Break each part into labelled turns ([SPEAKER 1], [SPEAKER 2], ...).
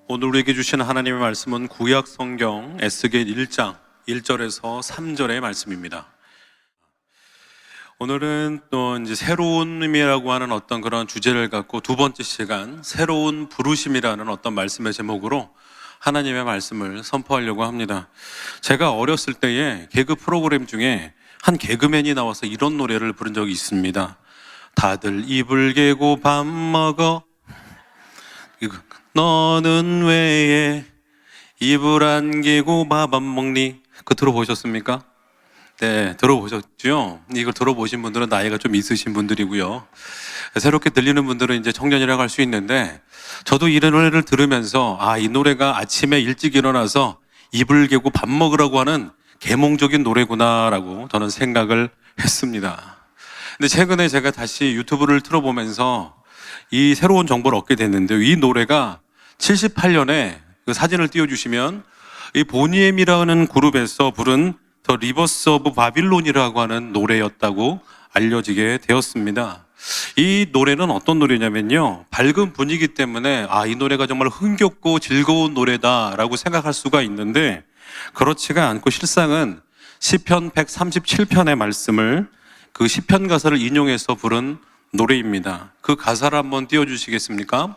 [SPEAKER 1] 오늘 우리에게 주시는 하나님의 말씀은 구약 성경 에스겔 1장 1절에서 3절의 말씀입니다. 오늘은 또 이제 새로운 의미라고 하는 어떤 그런 주제를 갖고 두 번째 시간 새로운 부르심이라는 어떤 말씀의 제목으로 하나님의 말씀을 선포하려고 합니다. 제가 어렸을 때에 개그 프로그램 중에 한 개그맨이 나와서 이런 노래를 부른 적이 있습니다. 다들 이불 개고 밥 먹어 너는 왜 이불 안 개고 밥 안 먹니? 그거 들어보셨습니까? 네, 들어보셨죠? 이걸 들어보신 분들은 나이가 좀 있으신 분들이고요. 새롭게 들리는 분들은 이제 청년이라고 할 수 있는데, 저도 이 노래를 들으면서 이 노래가 아침에 일찍 일어나서 이불 개고 밥 먹으라고 하는 계몽적인 노래구나라고 저는 생각을 했습니다. 근데 최근에 제가 다시 유튜브를 틀어보면서 이 새로운 정보를 얻게 됐는데요. 이 노래가 78년에 그 사진을 띄워주시면 이 보니엠이라는 그룹에서 부른 더 리버스 오브 바빌론이라고 하는 노래였다고 알려지게 되었습니다. 이 노래는 어떤 노래냐면요, 밝은 분위기 때문에 이 노래가 정말 흥겹고 즐거운 노래다라고 생각할 수가 있는데, 그렇지가 않고 실상은 시편 137편의 말씀을 그 시편 가사를 인용해서 부른 노래입니다. 그 가사를 한번 띄워주시겠습니까?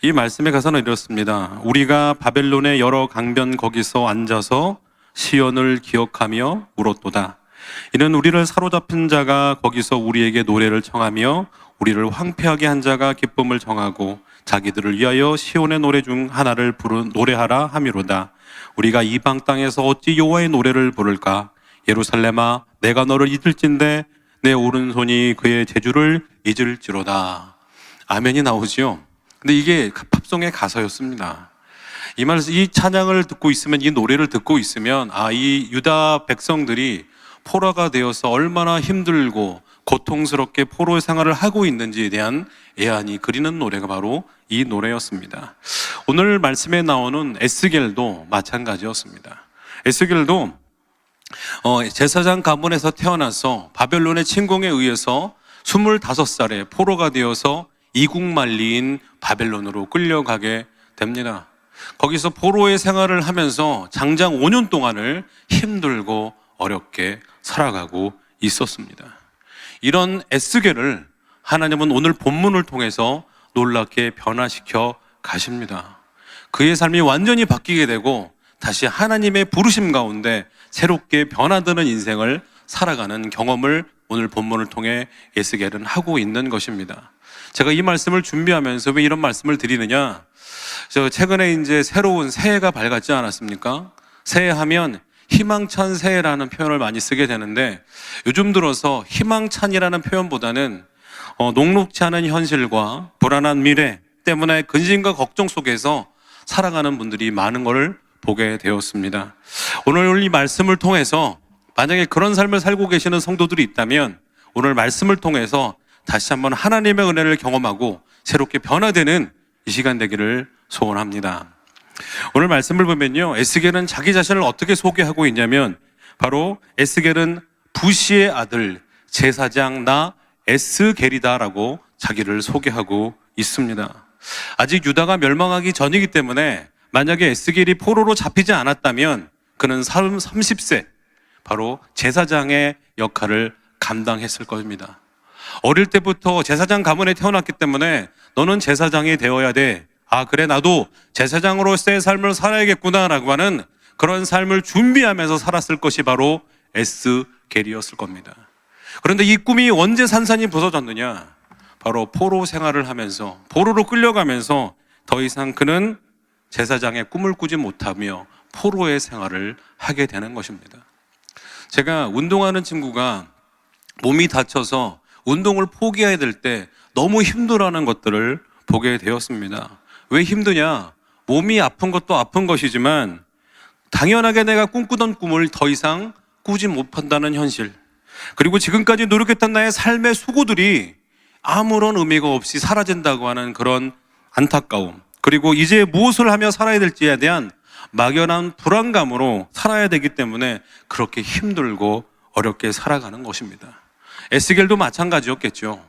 [SPEAKER 1] 이 말씀의 가사는 이렇습니다. 우리가 바벨론의 여러 강변 거기서 앉아서 시온을 기억하며 울었도다. 이는 우리를 사로잡힌 자가 거기서 우리에게 노래를 청하며 우리를 황폐하게 한 자가 기쁨을 정하고 자기들을 위하여 시온의 노래 중 하나를 노래하라 함이로다. 우리가 이방 땅에서 어찌 여호와의 노래를 부를까? 예루살렘아, 내가 너를 잊을진데 내 오른손이 그의 제주를 잊을지로다. 아멘이 나오지요. 근데 이게 팝송의 가사였습니다. 이 찬양을 듣고 있으면, 이 노래를 듣고 있으면 이 유다 백성들이 포로가 되어서 얼마나 힘들고 고통스럽게 포로 생활을 하고 있는지에 대한 애안이 그리는 노래가 바로 이 노래였습니다. 오늘 말씀에 나오는 에스겔도 마찬가지였습니다. 에스겔도 제사장 가문에서 태어나서 바벨론의 침공에 의해서 25살에 포로가 되어서 이국만리인 바벨론으로 끌려가게 됩니다. 거기서 포로의 생활을 하면서 장장 5년 동안을 힘들고 어렵게 살아가고 있었습니다. 이런 에스겔을 하나님은 오늘 본문을 통해서 놀랍게 변화시켜 가십니다. 그의 삶이 완전히 바뀌게 되고 다시 하나님의 부르심 가운데 새롭게 변화되는 인생을 살아가는 경험을 오늘 본문을 통해 에스겔은 하고 있는 것입니다. 제가 이 말씀을 준비하면서 왜 이런 말씀을 드리느냐? 최근에 이제 새로운 새해가 밝았지 않았습니까? 새해하면 희망찬 새해라는 표현을 많이 쓰게 되는데, 요즘 들어서 희망찬이라는 표현보다는 녹록지 않은 현실과 불안한 미래 때문에 근심과 걱정 속에서 살아가는 분들이 많은 것을 보게 되었습니다. 오늘 이 말씀을 통해서 만약에 그런 삶을 살고 계시는 성도들이 있다면 오늘 말씀을 통해서 다시 한번 하나님의 은혜를 경험하고 새롭게 변화되는 이 시간 되기를 소원합니다. 오늘 말씀을 보면요, 에스겔은 자기 자신을 어떻게 소개하고 있냐면 바로 에스겔은 부시의 아들 제사장 나 에스겔이다라고 자기를 소개하고 있습니다. 아직 유다가 멸망하기 전이기 때문에 만약에 에스겔이 포로로 잡히지 않았다면 그는 30세 바로 제사장의 역할을 감당했을 것입니다. 어릴 때부터 제사장 가문에 태어났기 때문에 너는 제사장이 되어야 돼. 그래, 나도 제사장으로서의 삶을 살아야겠구나 라고 하는 그런 삶을 준비하면서 살았을 것이 바로 에스겔이었을 겁니다. 그런데 이 꿈이 언제 산산이 부서졌느냐? 바로 포로 생활을 하면서, 포로로 끌려가면서 더 이상 그는 제사장의 꿈을 꾸지 못하며 포로의 생활을 하게 되는 것입니다. 제가 운동하는 친구가 몸이 다쳐서 운동을 포기해야 될 때 너무 힘들어하는 것들을 보게 되었습니다. 왜 힘드냐? 몸이 아픈 것도 아픈 것이지만 당연하게 내가 꿈꾸던 꿈을 더 이상 꾸지 못한다는 현실, 그리고 지금까지 노력했던 나의 삶의 수고들이 아무런 의미가 없이 사라진다고 하는 그런 안타까움, 그리고 이제 무엇을 하며 살아야 될지에 대한 막연한 불안감으로 살아야 되기 때문에 그렇게 힘들고 어렵게 살아가는 것입니다. 에스겔도 마찬가지였겠죠.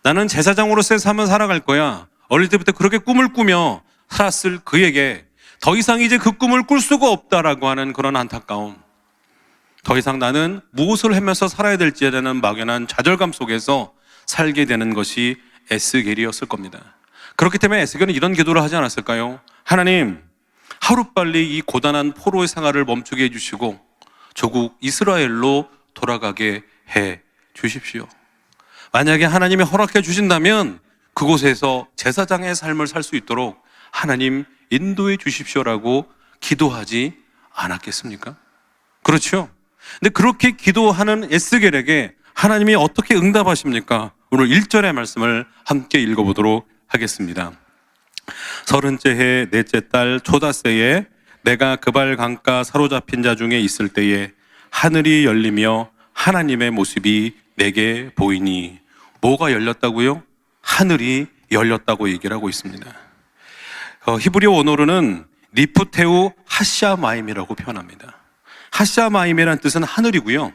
[SPEAKER 1] 나는 제사장으로서의 삶을 살아갈 거야. 어릴 때부터 그렇게 꿈을 꾸며 살았을 그에게 더 이상 이제 그 꿈을 꿀 수가 없다라고 하는 그런 안타까움, 더 이상 나는 무엇을 하면서 살아야 될지라는 막연한 좌절감 속에서 살게 되는 것이 에스겔이었을 겁니다. 그렇기 때문에 에스겔은 이런 기도를 하지 않았을까요? 하나님, 하루빨리 이 고단한 포로의 생활을 멈추게 해주시고 조국 이스라엘로 돌아가게 해 주십시오. 만약에 하나님이 허락해 주신다면 그곳에서 제사장의 삶을 살 수 있도록 하나님 인도해 주십시오라고 기도하지 않았겠습니까? 그렇죠? 근데 그렇게 기도하는 에스겔에게 하나님이 어떻게 응답하십니까? 오늘 1절의 말씀을 함께 읽어보도록 하겠습니다. 30째 해 넷째 달 초닷새에 내가 그발 강가 사로잡힌 자 중에 있을 때에 하늘이 열리며 하나님의 모습이 내게 보이니. 뭐가 열렸다고요? 하늘이 열렸다고 얘기를 하고 있습니다. 히브리어 원어로는 리프테우 하샤마임이라고 표현합니다. 하샤마임이라는 뜻은 하늘이고요,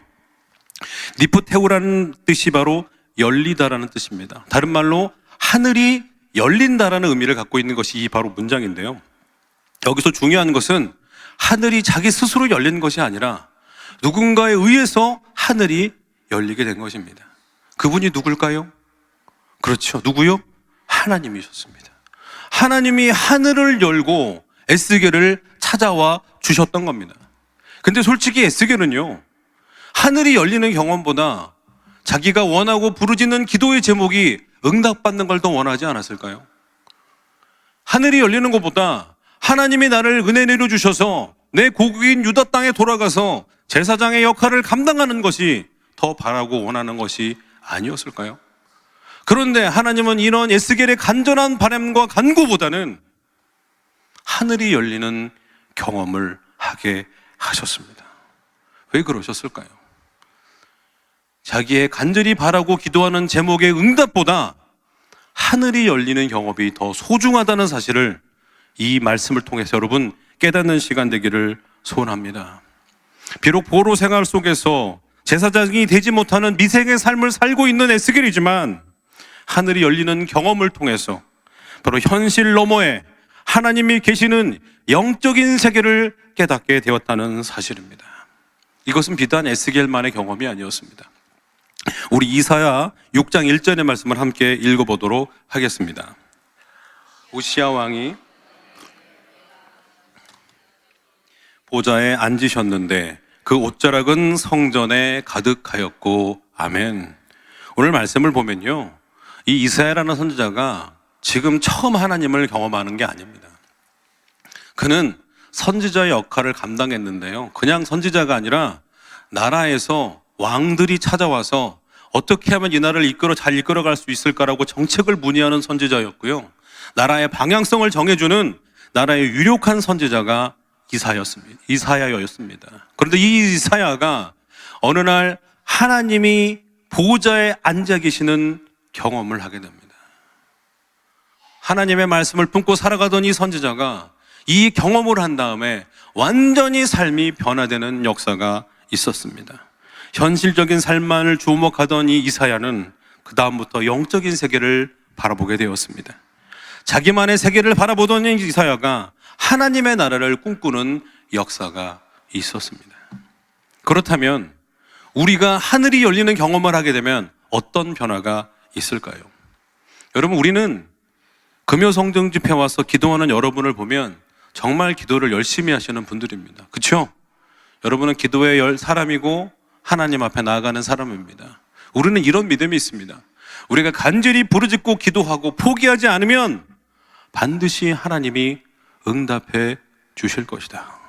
[SPEAKER 1] 리프테우라는 뜻이 바로 열리다라는 뜻입니다. 다른 말로 하늘이 열린다라는 의미를 갖고 있는 것이 이 바로 문장인데요, 여기서 중요한 것은 하늘이 자기 스스로 열린 것이 아니라 누군가에 의해서 하늘이 열리게 된 것입니다. 그분이 누굴까요? 그렇죠. 누구요? 하나님이셨습니다. 하나님이 하늘을 열고 에스겔을 찾아와 주셨던 겁니다. 근데 솔직히 에스겔은요, 하늘이 열리는 경험보다 자기가 원하고 부르짖는 기도의 제목이 응답받는 걸 더 원하지 않았을까요? 하늘이 열리는 것보다 하나님이 나를 은혜 내려주셔서 내 고국인 유다 땅에 돌아가서 제사장의 역할을 감당하는 것이 더 바라고 원하는 것이 아니었을까요? 그런데 하나님은 이런 에스겔의 간절한 바람과 간구보다는 하늘이 열리는 경험을 하게 하셨습니다. 왜 그러셨을까요? 자기의 간절히 바라고 기도하는 제목의 응답보다 하늘이 열리는 경험이 더 소중하다는 사실을 이 말씀을 통해서 여러분 깨닫는 시간 되기를 소원합니다. 비록 포로 생활 속에서 제사장이 되지 못하는 미생의 삶을 살고 있는 에스겔이지만 하늘이 열리는 경험을 통해서 바로 현실 너머에 하나님이 계시는 영적인 세계를 깨닫게 되었다는 사실입니다. 이것은 비단 에스겔만의 경험이 아니었습니다. 우리 이사야 6장 1절의 말씀을 함께 읽어보도록 하겠습니다. 우시야 왕이 보좌에 앉으셨는데 그 옷자락은 성전에 가득하였고. 아멘. 오늘 말씀을 보면요, 이 이사야라는 선지자가 지금 처음 하나님을 경험하는 게 아닙니다. 그는 선지자의 역할을 감당했는데요, 그냥 선지자가 아니라 나라에서 왕들이 찾아와서 어떻게 하면 이 나라를 잘 이끌어갈 수 있을까라고 정책을 문의하는 선지자였고요, 나라의 방향성을 정해주는 나라의 유력한 선지자가 이사야였습니다. 그런데 이 이사야가 어느 날 하나님이 보좌에 앉아 계시는 경험을 하게 됩니다. 하나님의 말씀을 품고 살아가던 이 선지자가 이 경험을 한 다음에 완전히 삶이 변화되는 역사가 있었습니다. 현실적인 삶만을 주목하던 이 이사야는 그 다음부터 영적인 세계를 바라보게 되었습니다. 자기만의 세계를 바라보던 이 이사야가 하나님의 나라를 꿈꾸는 역사가 있었습니다. 그렇다면 우리가 하늘이 열리는 경험을 하게 되면 어떤 변화가 있을까요? 여러분, 우리는 금요성령 집회 와서 기도하는 여러분을 보면 정말 기도를 열심히 하시는 분들입니다. 그렇죠? 여러분은 기도의 사람이고 하나님 앞에 나아가는 사람입니다. 우리는 이런 믿음이 있습니다. 우리가 간절히 부르짖고 기도하고 포기하지 않으면 반드시 하나님이 응답해 주실 것이다.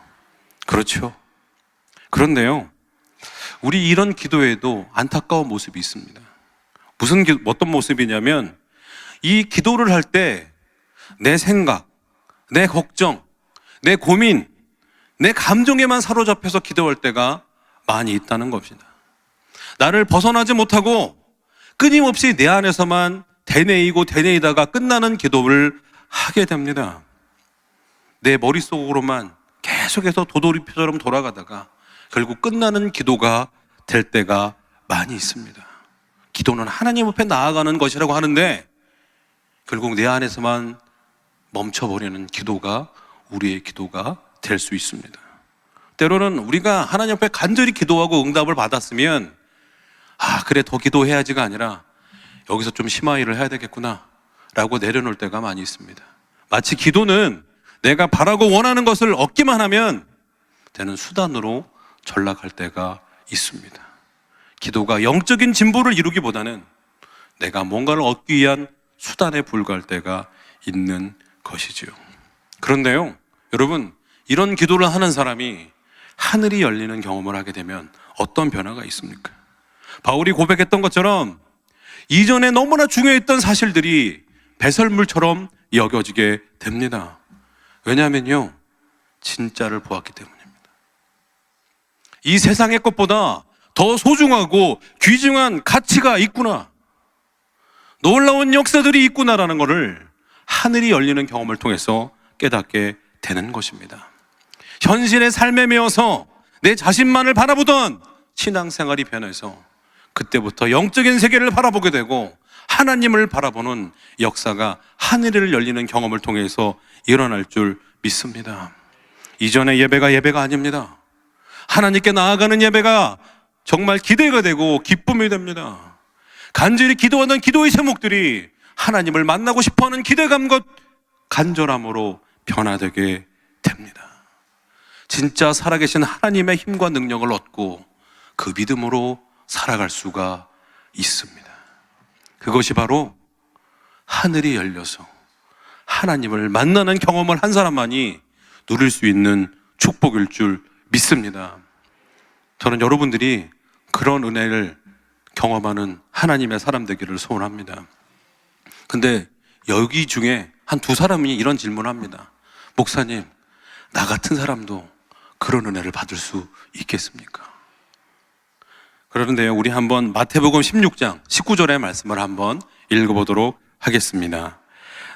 [SPEAKER 1] 그렇죠? 그런데요, 우리 이런 기도에도 안타까운 모습이 있습니다. 어떤 모습이냐면, 이 기도를 할 때 내 생각, 내 걱정, 내 고민, 내 감정에만 사로잡혀서 기도할 때가 많이 있다는 겁니다. 나를 벗어나지 못하고 끊임없이 내 안에서만 되뇌이다가 끝나는 기도를 하게 됩니다. 내 머릿속으로만 계속해서 도돌이표처럼 돌아가다가 결국 끝나는 기도가 될 때가 많이 있습니다. 기도는 하나님 앞에 나아가는 것이라고 하는데 결국 내 안에서만 멈춰버리는 기도가 우리의 기도가 될 수 있습니다. 때로는 우리가 하나님 앞에 간절히 기도하고 응답을 받았으면 그래 더 기도해야지가 아니라 여기서 좀 심화일을 해야 되겠구나 라고 내려놓을 때가 많이 있습니다. 마치 기도는 내가 바라고 원하는 것을 얻기만 하면 되는 수단으로 전락할 때가 있습니다. 기도가 영적인 진보를 이루기보다는 내가 뭔가를 얻기 위한 수단에 불과할 때가 있는 것이지요. 그런데요, 여러분, 이런 기도를 하는 사람이 하늘이 열리는 경험을 하게 되면 어떤 변화가 있습니까? 바울이 고백했던 것처럼 이전에 너무나 중요했던 사실들이 배설물처럼 여겨지게 됩니다. 왜냐하면요, 진짜를 보았기 때문입니다. 이 세상의 것보다 더 소중하고 귀중한 가치가 있구나, 놀라운 역사들이 있구나라는 것을 하늘이 열리는 경험을 통해서 깨닫게 되는 것입니다. 현실의 삶에 매여서 내 자신만을 바라보던 신앙생활이 변해서 그때부터 영적인 세계를 바라보게 되고 하나님을 바라보는 역사가 하늘을 열리는 경험을 통해서 일어날 줄 믿습니다. 이전의 예배가 아닙니다. 하나님께 나아가는 예배가 정말 기대가 되고 기쁨이 됩니다. 간절히 기도하던 기도의 제목들이 하나님을 만나고 싶어하는 기대감과 간절함으로 변화되게 됩니다. 진짜 살아계신 하나님의 힘과 능력을 얻고 그 믿음으로 살아갈 수가 있습니다. 그것이 바로 하늘이 열려서 하나님을 만나는 경험을 한 사람만이 누릴 수 있는 축복일 줄 믿습니다. 저는 여러분들이 그런 은혜를 경험하는 하나님의 사람 되기를 소원합니다. 근데 여기 중에 한 두 사람이 이런 질문을 합니다. 목사님, 나 같은 사람도 그런 은혜를 받을 수 있겠습니까? 그런데요, 우리 한번 마태복음 16장 19절의 말씀을 한번 읽어보도록 하겠습니다.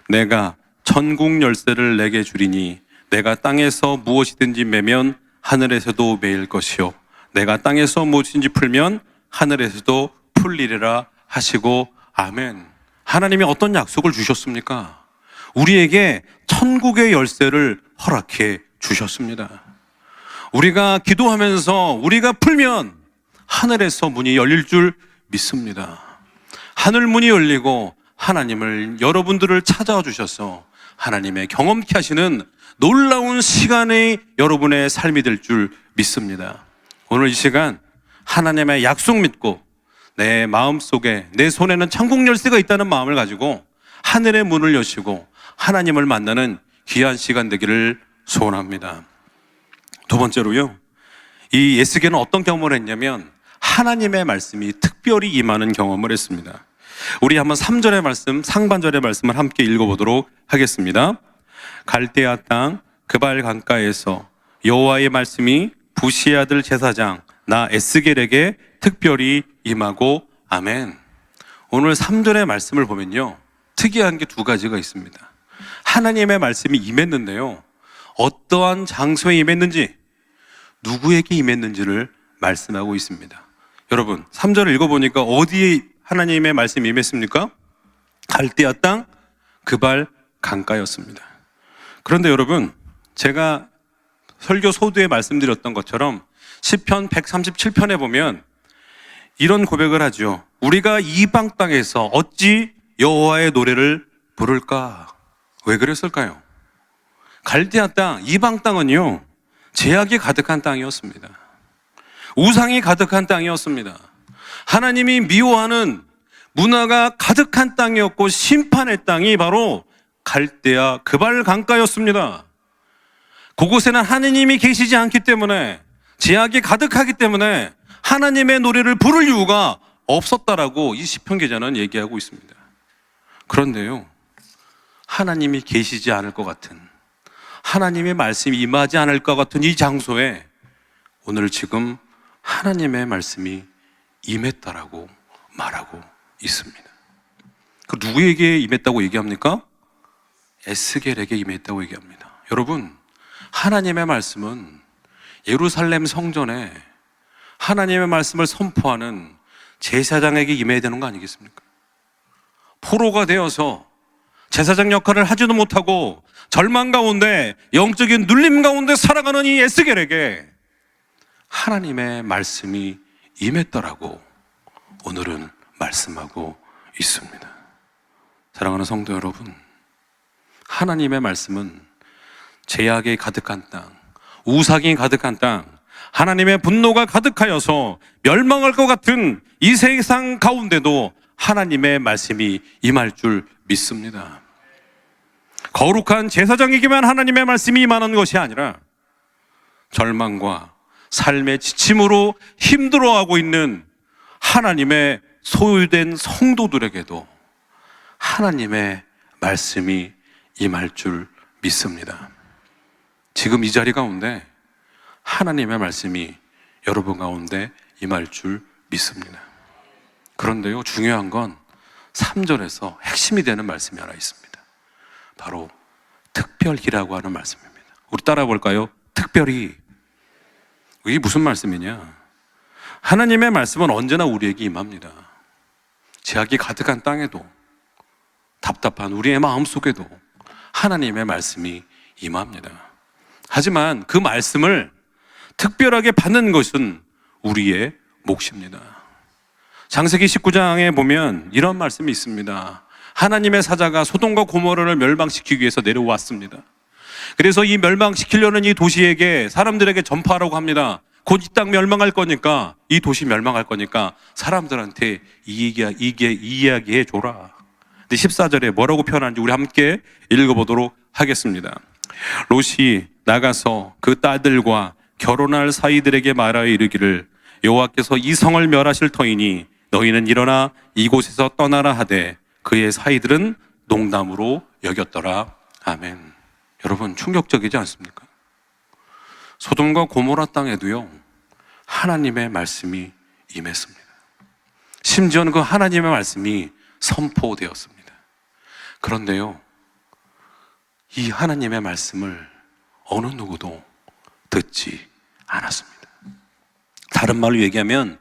[SPEAKER 1] 내가 천국 열쇠를 내게 주리니 내가 땅에서 무엇이든지 매면 하늘에서도 매일 것이요 내가 땅에서 무엇인지 풀면 하늘에서도 풀리리라 하시고 아멘. 하나님이 어떤 약속을 주셨습니까? 우리에게 천국의 열쇠를 허락해 주셨습니다. 우리가 기도하면서 우리가 풀면 하늘에서 문이 열릴 줄 믿습니다. 하늘 문이 열리고 하나님을, 여러분들을 찾아와 주셔서 하나님의 경험케 하시는 놀라운 시간이 여러분의 삶이 될 줄 믿습니다. 오늘 이 시간 하나님의 약속 믿고 내 마음속에, 내 손에는 천국 열쇠가 있다는 마음을 가지고 하늘의 문을 여시고 하나님을 만나는 귀한 시간 되기를 소원합니다. 두 번째로요, 이 에스겔은 어떤 경험을 했냐면 하나님의 말씀이 특별히 임하는 경험을 했습니다. 우리 한번 3절의 말씀, 상반절의 말씀을 함께 읽어보도록 하겠습니다. 갈대아 땅 그발 강가에서 여호와의 말씀이 부시의 아들 제사장 나 에스겔에게 특별히 임하고 아멘. 오늘 3절의 말씀을 보면요, 특이한 게 두 가지가 있습니다. 하나님의 말씀이 임했는데요, 어떠한 장소에 임했는지, 누구에게 임했는지를 말씀하고 있습니다. 여러분, 3절을 읽어보니까 어디에 하나님의 말씀이 임했습니까? 갈대아 땅 그발 강가였습니다. 그런데 여러분, 제가 설교 소두에 말씀드렸던 것처럼 시편 137편에 보면 이런 고백을 하죠. 우리가 이방 땅에서 어찌 여호와의 노래를 부를까? 왜 그랬을까요? 갈대아 땅, 이방 땅은요, 죄악이 가득한 땅이었습니다. 우상이 가득한 땅이었습니다. 하나님이 미워하는 문화가 가득한 땅이었고 심판의 땅이 바로 갈대아 그발 강가였습니다. 그곳에는 하나님이 계시지 않기 때문에, 죄악이 가득하기 때문에 하나님의 노래를 부를 이유가 없었다라고 이 시편 기자는 얘기하고 있습니다. 그런데요, 하나님이 계시지 않을 것 같은, 하나님의 말씀이 임하지 않을 것 같은 이 장소에 오늘 지금 하나님의 말씀이 임했다라고 말하고 있습니다. 그 누구에게 임했다고 얘기합니까? 에스겔에게 임했다고 얘기합니다. 여러분, 하나님의 말씀은 예루살렘 성전에 하나님의 말씀을 선포하는 제사장에게 임해야 되는 거 아니겠습니까? 포로가 되어서 제사장 역할을 하지도 못하고 절망 가운데 영적인 눌림 가운데 살아가는 이 에스겔에게 하나님의 말씀이 임했더라고 오늘은 말씀하고 있습니다. 사랑하는 성도 여러분, 하나님의 말씀은 죄악이 가득한 땅, 우상이 가득한 땅, 하나님의 분노가 가득하여서 멸망할 것 같은 이 세상 가운데도 하나님의 말씀이 임할 줄 믿습니다. 거룩한 제사장에게만 하나님의 말씀이 임하는 것이 아니라 절망과 삶의 지침으로 힘들어하고 있는 하나님의 소유된 성도들에게도 하나님의 말씀이 임할 줄 믿습니다. 지금 이 자리 가운데 하나님의 말씀이 여러분 가운데 임할 줄 믿습니다. 그런데요, 중요한 건 3절에서 핵심이 되는 말씀이 하나 있습니다. 바로 특별히라고 하는 말씀입니다. 우리 따라 볼까요? 특별히. 이게 무슨 말씀이냐? 하나님의 말씀은 언제나 우리에게 임합니다. 죄악이 가득한 땅에도, 답답한 우리의 마음속에도 하나님의 말씀이 임합니다. 하지만 그 말씀을 특별하게 받는 것은 우리의 몫입니다. 창세기 19장에 보면 이런 말씀이 있습니다. 하나님의 사자가 소돔과 고모라를 멸망시키기 위해서 내려왔습니다. 그래서 이 멸망시키려는 이 도시에게 사람들에게 전파하라고 합니다. 곧 이 땅 멸망할 거니까, 이 도시 멸망할 거니까 사람들한테 이 이야기해 줘라. 근데 14절에 뭐라고 표현하는지 우리 함께 읽어보도록 하겠습니다. 롯이 나가서 그 딸들과 결혼할 사이들에게 말하여 이르기를 여호와께서 이 성을 멸하실 터이니 너희는 일어나 이곳에서 떠나라 하되 그의 사이들은 농담으로 여겼더라. 아멘. 여러분, 충격적이지 않습니까? 소돔과 고모라 땅에도요 하나님의 말씀이 임했습니다. 심지어는 그 하나님의 말씀이 선포되었습니다. 그런데요, 이 하나님의 말씀을 어느 누구도 듣지 않았습니다. 다른 말로 얘기하면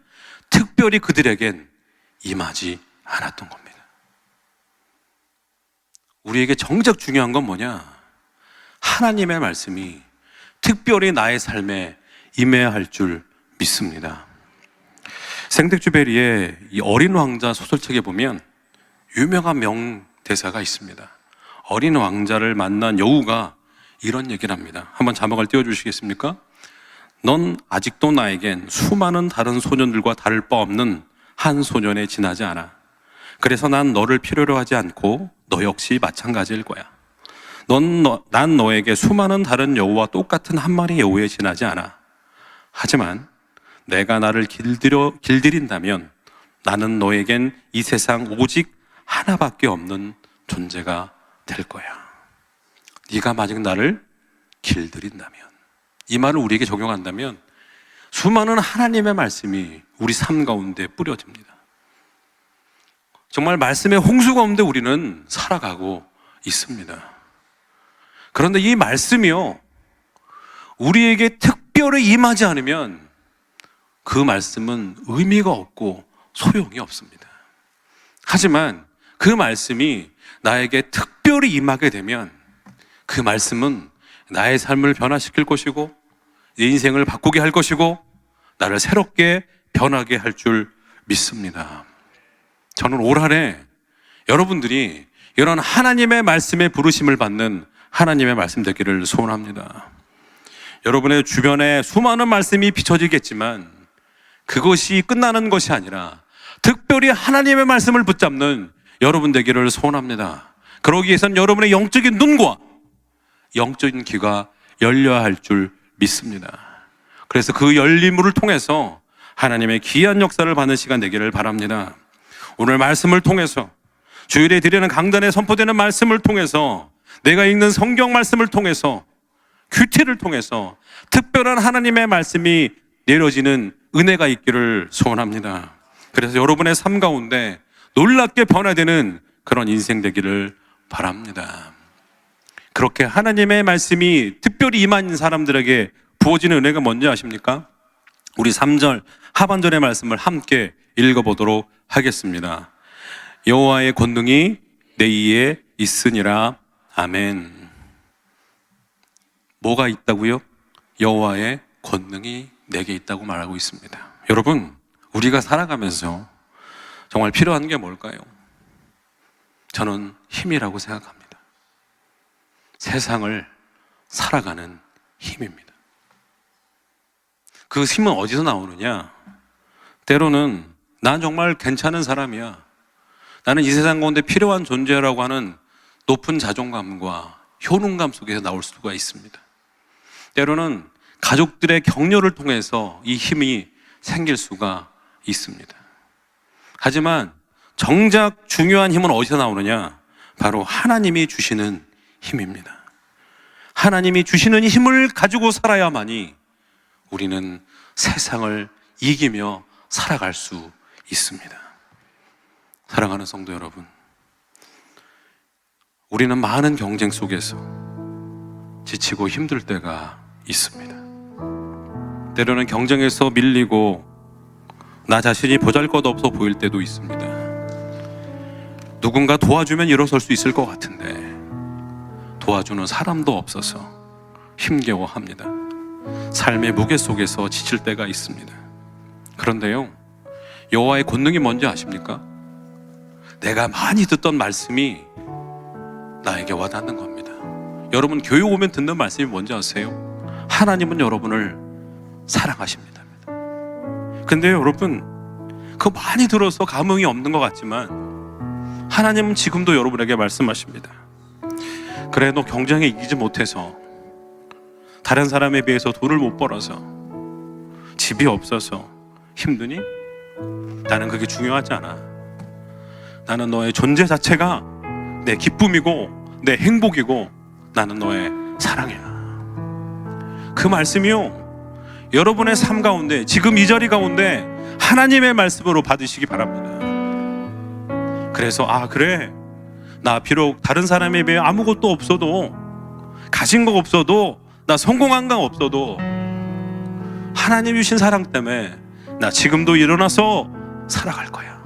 [SPEAKER 1] 특별히 그들에겐 임하지 않았던 겁니다. 우리에게 정작 중요한 건 뭐냐? 하나님의 말씀이 특별히 나의 삶에 임해야 할 줄 믿습니다. 생텍쥐페리의 이 어린 왕자 소설책에 보면 유명한 명대사가 있습니다. 어린 왕자를 만난 여우가 이런 얘기를 합니다. 한번 자막을 띄워주시겠습니까? 넌 아직도 나에겐 수많은 다른 소년들과 다를 바 없는 한 소년에 지나지 않아. 그래서 난 너를 필요로 하지 않고 너 역시 마찬가지일 거야. 난 너에게 수많은 다른 여우와 똑같은 한 마리 여우에 지나지 않아. 하지만 내가 나를 길들인다면 나는 너에겐 이 세상 오직 하나밖에 없는 존재가 될 거야. 네가 만약 나를 길들인다면, 이 말을 우리에게 적용한다면 수많은 하나님의 말씀이 우리 삶 가운데 뿌려집니다. 정말 말씀의 홍수 가운데 우리는 살아가고 있습니다. 그런데 이 말씀이요, 우리에게 특별히 임하지 않으면 그 말씀은 의미가 없고 소용이 없습니다. 하지만 그 말씀이 나에게 특별히 임하게 되면 그 말씀은 나의 삶을 변화시킬 것이고 내 인생을 바꾸게 할 것이고 나를 새롭게 변하게 할 줄 믿습니다. 저는 올 한 해 여러분들이 이런 하나님의 말씀에 부르심을 받는 하나님의 말씀 되기를 소원합니다. 여러분의 주변에 수많은 말씀이 비춰지겠지만 그것이 끝나는 것이 아니라 특별히 하나님의 말씀을 붙잡는 여러분 되기를 소원합니다. 그러기 위해서는 여러분의 영적인 눈과 영적인 귀가 열려야 할 줄 믿습니다. 그래서 그 열림을 통해서 하나님의 귀한 역사를 받는 시간 되기를 바랍니다. 오늘 말씀을 통해서, 주일에 드리는 강단에 선포되는 말씀을 통해서, 내가 읽는 성경 말씀을 통해서, 큐티를 통해서 특별한 하나님의 말씀이 내려지는 은혜가 있기를 소원합니다. 그래서 여러분의 삶 가운데 놀랍게 변화되는 그런 인생 되기를 바랍니다. 그렇게 하나님의 말씀이 특별히 임한 사람들에게 부어지는 은혜가 뭔지 아십니까? 우리 3절 하반절의 말씀을 함께 읽어보도록 하겠습니다. 여호와의 권능이 내 이에 있으니라. 아멘. 뭐가 있다고요? 여호와의 권능이 내게 있다고 말하고 있습니다. 여러분, 우리가 살아가면서 정말 필요한 게 뭘까요? 저는 힘이라고 생각합니다. 세상을 살아가는 힘입니다. 그 힘은 어디서 나오느냐? 때로는 난 정말 괜찮은 사람이야, 나는 이 세상 가운데 필요한 존재라고 하는 높은 자존감과 효능감 속에서 나올 수가 있습니다. 때로는 가족들의 격려를 통해서 이 힘이 생길 수가 있습니다. 하지만 정작 중요한 힘은 어디서 나오느냐? 바로 하나님이 주시는 힘입니다. 하나님이 주시는 힘을 가지고 살아야만이 우리는 세상을 이기며 살아갈 수 있습니다. 사랑하는 성도 여러분, 우리는 많은 경쟁 속에서 지치고 힘들 때가 있습니다. 때로는 경쟁에서 밀리고 나 자신이 보잘것없어 보일 때도 있습니다. 누군가 도와주면 일어설 수 있을 것 같은데 도와주는 사람도 없어서 힘겨워합니다. 삶의 무게 속에서 지칠 때가 있습니다. 그런데요, 여호와의 권능이 뭔지 아십니까? 내가 많이 듣던 말씀이 나에게 와닿는 겁니다. 여러분, 교회 오면 듣는 말씀이 뭔지 아세요? 하나님은 여러분을 사랑하십니다. 근데 여러분, 그거 많이 들어서 감흥이 없는 것 같지만 하나님은 지금도 여러분에게 말씀하십니다. 그래, 너 경쟁에 이기지 못해서, 다른 사람에 비해서 돈을 못 벌어서, 집이 없어서 힘드니? 나는 그게 중요하지 않아. 나는 너의 존재 자체가 내 기쁨이고 내 행복이고 나는 너의 사랑이야. 그 말씀이요, 여러분의 삶 가운데, 지금 이 자리 가운데 하나님의 말씀으로 받으시기 바랍니다. 그래서 그래, 나 비록 다른 사람에 비해 아무것도 없어도, 가진 거 없어도, 나 성공한 거 없어도 하나님 주신 사랑 때문에 나 지금도 일어나서 살아갈 거야.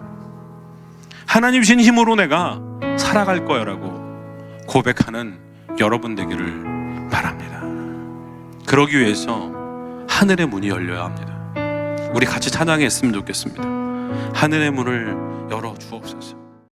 [SPEAKER 1] 하나님 주신 힘으로 내가 살아갈 거야 라고 고백하는 여러분 되기를 바랍니다. 그러기 위해서 하늘의 문이 열려야 합니다. 우리 같이 찬양했으면 좋겠습니다. 하늘의 문을 열어 주옵소서.